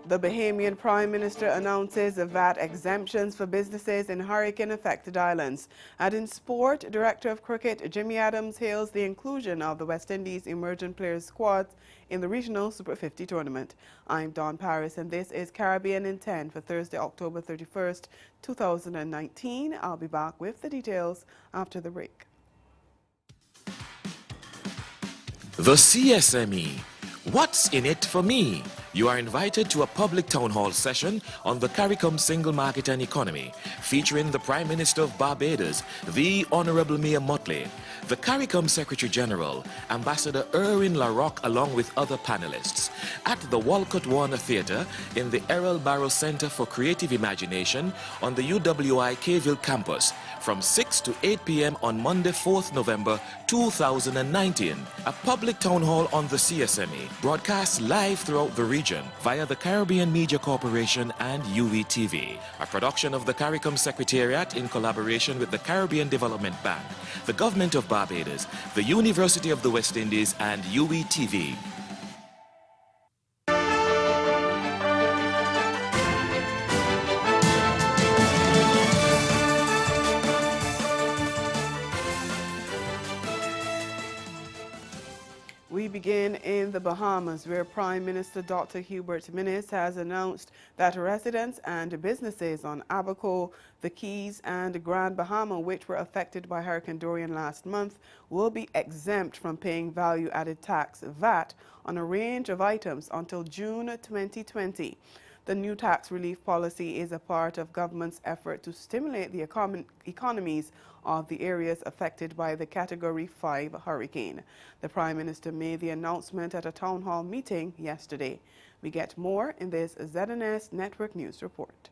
The Bahamian Prime Minister announces VAT exemptions for businesses in hurricane-affected islands. And in sport, Director of Cricket Jimmy Adams hails the inclusion of the West Indies emerging players squads in the regional Super 50 tournament. I'm Dawn Paris, and this is Caribbean in 10 for Thursday, October 31st, 2019. I'll be back with the details after the break. The CSME. What's in it for me? You are invited to a public town hall session on the CARICOM Single Market and Economy, featuring the Prime Minister of Barbados, the Honorable Mia Mottley, the CARICOM Secretary General, Ambassador Erwin LaRocque, along with other panelists, at the Walcott Warner Theatre in the Errol Barrow Center for Creative Imagination on the UWI Kville campus from 6 to 8 p.m. on Monday, 4th November 2019. A public town hall on the CSME, broadcast live throughout the region via the Caribbean Media Corporation and UWTV. A production of the CARICOM Secretariat in collaboration with the Caribbean Development Bank, the Government of Barbados, the University of the West Indies, and UWTV. We begin in the Bahamas, where Prime Minister Dr. Hubert Minnis has announced that residents and businesses on Abaco, the Keys, and Grand Bahama, which were affected by Hurricane Dorian last month, will be exempt from paying value-added tax, VAT, on a range of items until June 2020. The new tax relief policy is a part of government's effort to stimulate the economies of the areas affected by the Category 5 hurricane. The Prime Minister made the announcement at a town hall meeting yesterday. We get more in this ZNS Network News report.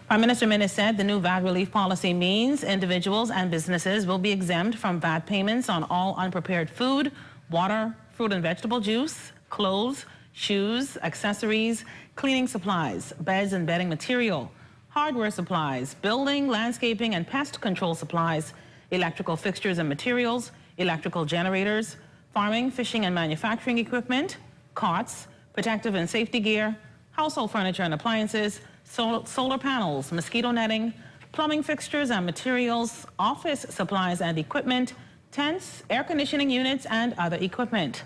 Prime Minister Minnis said the new VAT relief policy means individuals and businesses will be exempt from VAT payments on all unprepared food, water, fruit and vegetable juice, clothes, shoes, accessories, cleaning supplies, beds and bedding material, hardware supplies, building, landscaping and pest control supplies, electrical fixtures and materials, electrical generators, farming, fishing and manufacturing equipment, carts, protective and safety gear, household furniture and appliances, solar panels, mosquito netting, plumbing fixtures and materials, office supplies and equipment, tents, air conditioning units and other equipment.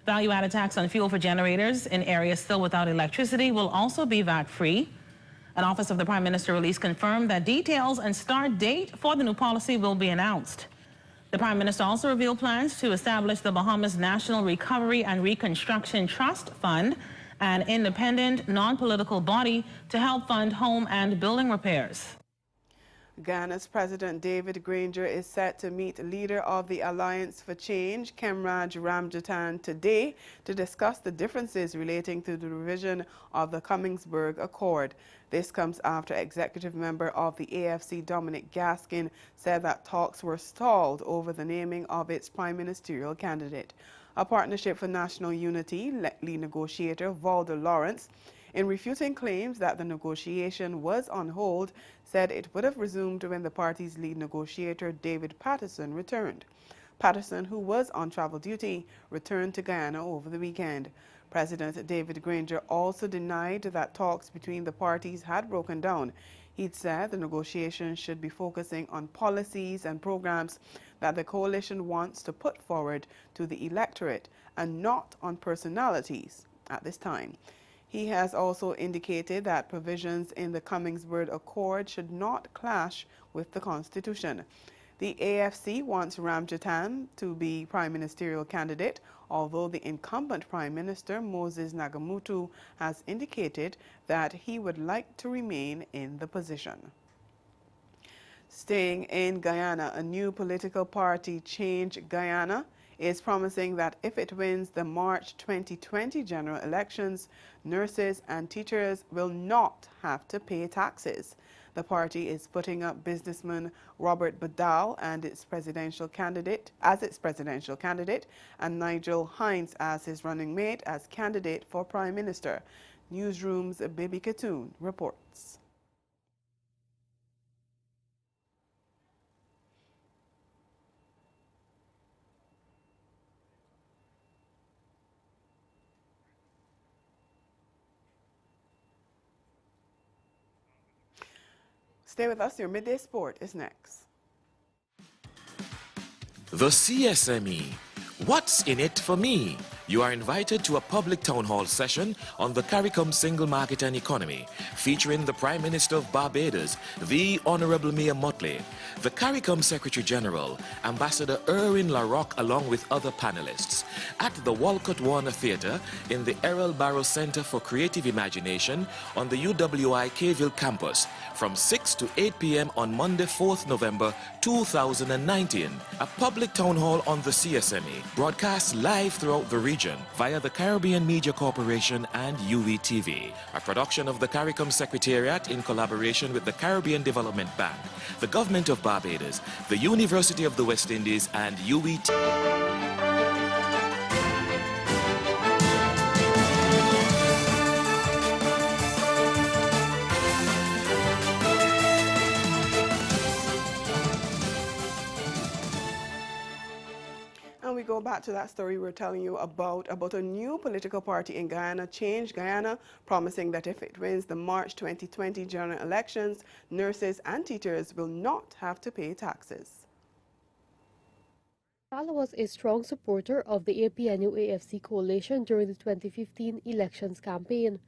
Value-added tax on fuel for generators in areas still without electricity will also be VAT-free. An Office of the Prime Minister release confirmed that details and start date for the new policy will be announced. The Prime Minister also revealed plans to establish the Bahamas National Recovery and Reconstruction Trust Fund, an independent, non-political body to help fund home and building repairs. Guyana's President David Granger is set to meet leader of the Alliance for Change, Kemraj Ramjatan, today to discuss the differences relating to the revision of the Cummingsburg Accord. This comes after executive member of the AFC, Dominic Gaskin, said that talks were stalled over the naming of its prime ministerial candidate. A Partnership for National Unity lead negotiator Valder Lawrence, in refuting claims that the negotiation was on hold, said it would have resumed when the party's lead negotiator David Patterson returned. Patterson, who was on travel duty, returned to Guyana over the weekend. President David Granger also denied that talks between the parties had broken down. He'd said the negotiations should be focusing on policies and programs that the coalition wants to put forward to the electorate and not on personalities at this time. He has also indicated that provisions in the Cummingsburg Accord should not clash with the Constitution. The AFC wants Ramjatan to be prime ministerial candidate, although the incumbent Prime Minister Moses Nagamutu has indicated that he would like to remain in the position. Staying in Guyana, a new political party, Change Guyana, is promising that if it wins the March 2020 general elections, nurses and teachers will not have to pay taxes. The party is putting up businessman Robert Badal and its presidential candidate and Nigel Hines as his running mate as candidate for Prime Minister. Newsroom's Bibi Katoon reports. Stay with us, your Midday Sport is next. The CSME. What's in it for me? You are invited to a public town hall session on the CARICOM Single Market and Economy, featuring the Prime Minister of Barbados, the Honorable Mia Mottley, the CARICOM Secretary General, Ambassador Erwin LaRocque, along with other panelists, at the Walcott Warner Theatre in the Errol Barrow Center for Creative Imagination on the UWI Kville campus from 6 to 8 p.m. on Monday, 4th November 2019. A public town hall on the CSME, broadcast live throughout the region via the Caribbean Media Corporation and UWTV, a production of the CARICOM Secretariat in collaboration with the Caribbean Development Bank, the Government of Barbados, the University of the West Indies, and UWTV. And we go back to that story we were telling you about a new political party in Guyana, Change Guyana, promising that if it wins the March 2020 general elections, nurses and teachers will not have to pay taxes. Badal was a strong supporter of the APNU-AFC coalition during the 2015 elections campaign.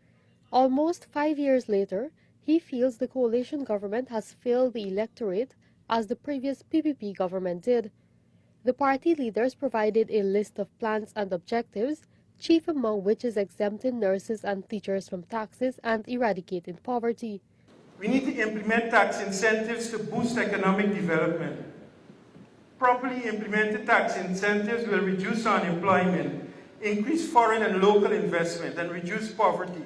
Almost 5 years later, he feels the coalition government has failed the electorate as the previous PPP government did. The party leaders provided a list of plans and objectives, chief among which is exempting nurses and teachers from taxes and eradicating poverty. We need to implement tax incentives to boost economic development. Properly implemented tax incentives will reduce unemployment, increase foreign and local investment, and reduce poverty.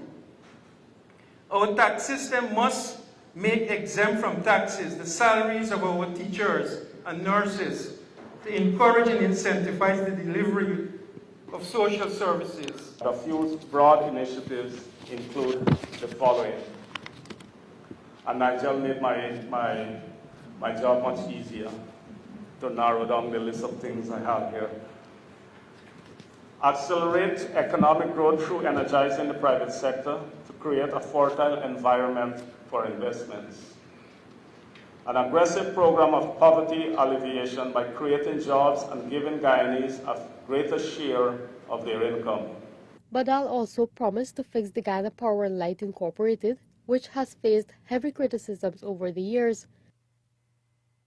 Our tax system must make exempt from taxes the salaries of our teachers and nurses, to encourage and incentivize the delivery of social services. A few broad initiatives include the following. And Nigel made my job much easier to narrow down the list of things I have here. Accelerate economic growth through energizing the private sector to create a fertile environment for investments. An aggressive program of poverty alleviation by creating jobs and giving Guyanese a greater share of their income. Badal also promised to fix the Guyana Power and Light Incorporated, which has faced heavy criticisms over the years.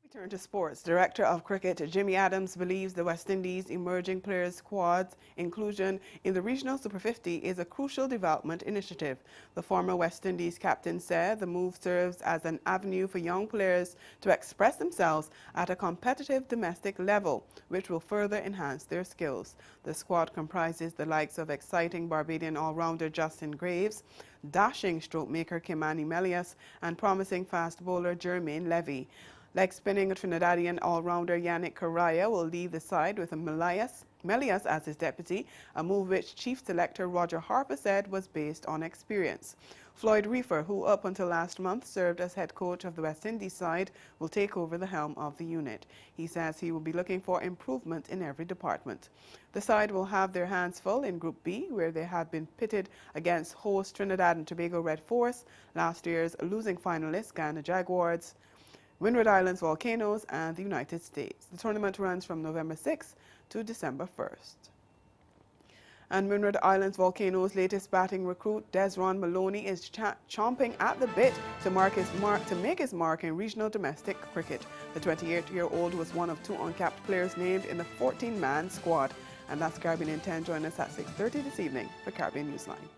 We turn to sports. Director of Cricket Jimmy Adams believes the West Indies emerging players squad's inclusion in the regional Super 50 is a crucial development initiative. The former West Indies captain said the move serves as an avenue for young players to express themselves at a competitive domestic level, which will further enhance their skills. The squad comprises the likes of exciting Barbadian all-rounder Justin Graves, dashing stroke maker Kimani Melias, and promising fast bowler Jermaine Levy. Leg spinning Trinidadian all-rounder Yannick Correa will lead the side with Melias as his deputy, a move which Chief Selector Roger Harper said was based on experience. Floyd Reefer, who up until last month served as head coach of the West Indies side, will take over the helm of the unit. He says he will be looking for improvement in every department. The side will have their hands full in Group B, where they have been pitted against host Trinidad and Tobago Red Force, last year's losing finalists Guyana Jaguars, Windward Islands Volcanoes, and the United States. The tournament runs from November 6th to December 1st. And Windward Islands Volcanoes' latest batting recruit, Desron Maloney, is chomping at the bit to make his mark in regional domestic cricket. The 28-year-old was one of two uncapped players named in the 14-man squad. And that's Caribbean in 10. Join us at 6:30 this evening for Caribbean Newsline.